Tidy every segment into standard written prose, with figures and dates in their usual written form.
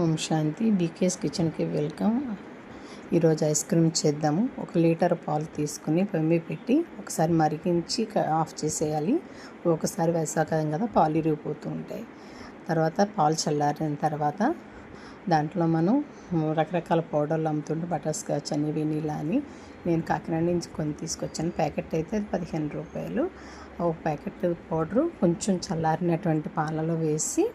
ఓం శాంతి. BKS కిచెన్కి welcome. ఈరోజు ice cream చేద్దాము. 1 లీటర్ పాలు తీసుకుని పొయ్యి పెట్టి ఒకసారి మరిగించి ఆఫ్ చేసేయాలి. ఒకసారి వేసాకం కదా పాలు ఇరిగిపోతూ ఉంటాయి. తర్వాత పాలు చల్లారిన తర్వాత దాంట్లో మనం రకరకాల పౌడర్లు అమ్ముతుంటే బటర్ స్కాచ్ అని వెనీలా అని నేను కాకినాడ నుంచి కొని తీసుకొచ్చాను. ప్యాకెట్ అయితే 15 రూపాయలు. ఒక ప్యాకెట్ పౌడరు కొంచెం చల్లారినటువంటి పాలలో వేసి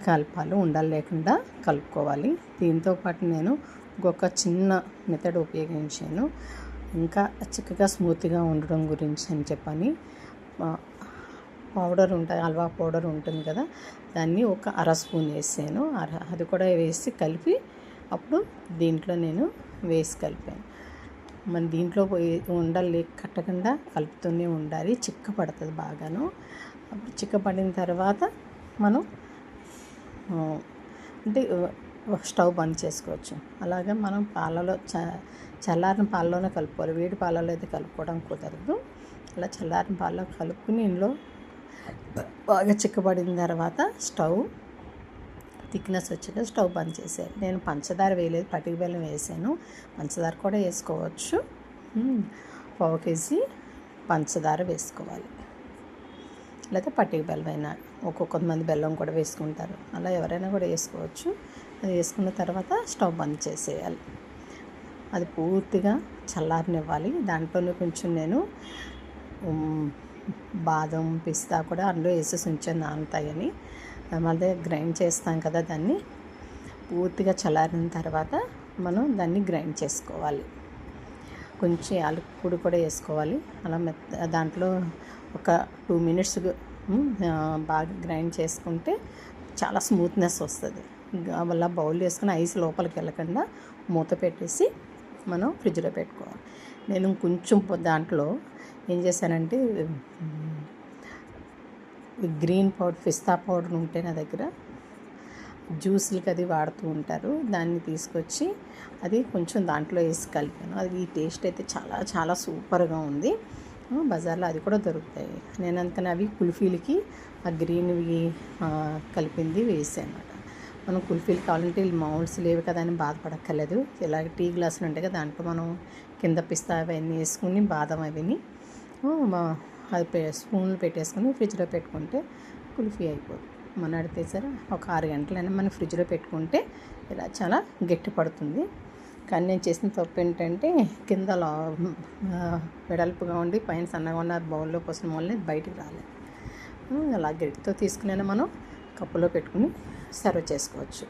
కలపాలి, ఉండలు లేకుండా కలుపుకోవాలి. దీంతోపాటు నేను ఇంకొక చిన్న మెథడ్ ఉపయోగించాను. ఇంకా చిక్కగా స్మూత్గా ఉండడం గురించి అని చెప్పని పౌడర్ ఉంటుంది, హల్వా పౌడర్ ఉంటుంది కదా, దాన్ని ఒక అర స్పూన్ వేసాను. అది కూడా వేసి కలిపి అప్పుడు దీంట్లో నేను వేసి కలిపాను. మన దీంట్లో ఉండలు కట్టకుండా కలుపుతూనే ఉండాలి. చిక్క పడుతుంది బాగాను. అప్పుడు చిక్క పడిన తర్వాత మనం అంటే స్టవ్ బంద్ చేసుకోవచ్చు. అలాగే మనం పాలలో చల్లారిన పాలలోనే కలుపుకోవాలి. వేడి పాలలో అయితే కలుపుకోవడం కుదరదు. అలా చల్లారిన పాలలో కలుపుకుని ఇందులో బాగా చిక్కబడిన తర్వాత స్టవ్ థిక్నెస్ వచ్చాక స్టవ్ బంద్ చేసేయాలి. నేను పంచదార వేయలేదు, పటిక బెల్లం వేసాను. పంచదార కూడా వేసుకోవచ్చు. 1/4 కేజీ పంచదార వేసుకోవాలి, లేకపోతే పటిక బెల్లం అయినా. కొంతమంది బెల్లం కూడా వేసుకుంటారు, అలా ఎవరైనా కూడా వేసుకోవచ్చు. అది వేసుకున్న తర్వాత స్టవ్ బంద్ చేసేయాలి. అది పూర్తిగా చల్లారనివ్వాలి. దాంట్లోనే కొంచెం నేను బాదం పిస్తా కూడా అందులో వేసేసి ఉంచాను నానుతాయని. మళ్ళీ గ్రైండ్ చేస్తాం కదా, దాన్ని పూర్తిగా చల్లారిన తర్వాత మనం దాన్ని గ్రైండ్ చేసుకోవాలి. కొంచెం యాలకుల పొడి కూడా వేసుకోవాలి. అలా దాంట్లో ఒక 2 మినిట్స్ బాగా గ్రైండ్ చేసుకుంటే చాలా స్మూత్నెస్ వస్తుంది. అలా బౌల్ వేసుకుని ఐస్ లోపలికి వెళ్ళకుండా మూత పెట్టేసి మనం ఫ్రిడ్జ్లో పెట్టుకోవాలి. నేను కొంచెం దాంట్లో ఏం చేశానంటే గ్రీన్ పౌడర్, పిస్తా పౌడర్ ఉంటే నా దగ్గర జ్యూస్లకి అది వాడుతూ ఉంటారు. దాన్ని తీసుకొచ్చి అది కొంచెం దాంట్లో వేసి కలిపాను. అది ఈ టేస్ట్ అయితే చాలా చాలా సూపర్గా ఉంది. బజార్లో అది కూడా దొరుకుతాయి. నేను అందుకని అవి కుల్ఫీలకి ఆ గ్రీన్వి కలిపింది వేసాను అన్నమాట. మనం కుల్ఫీలు కావాలంటే మౌల్డ్స్ లేవు కదా అని బాధపడక్కర్లేదు. ఇలాగ టీ గ్లాసులు ఉంటాయి కదా, దాంట్లో మనం కింద పిస్తా అవన్నీ వేసుకుని బాదం అవన్నీ అది స్పూన్లు పెట్టేసుకుని ఫ్రిడ్జ్లో పెట్టుకుంటే కుల్ఫీ అయిపోతుంది. మన అడితే సరే ఒక 6 గంటలైనా మనం ఫ్రిడ్జ్లో పెట్టుకుంటే ఇలా చాలా గట్టి పడుతుంది. కానీ నేను చేసిన తప్పు ఏంటంటే కింద వెడల్పుగా ఉండి పైన సన్నగా ఉన్న బౌల్లో పోసిన వల్ల బయటికి రాలేదు. అలా గట్టితో తీసుకునే మనం కప్పులో పెట్టుకుని సర్వ్ చేసుకోవచ్చు.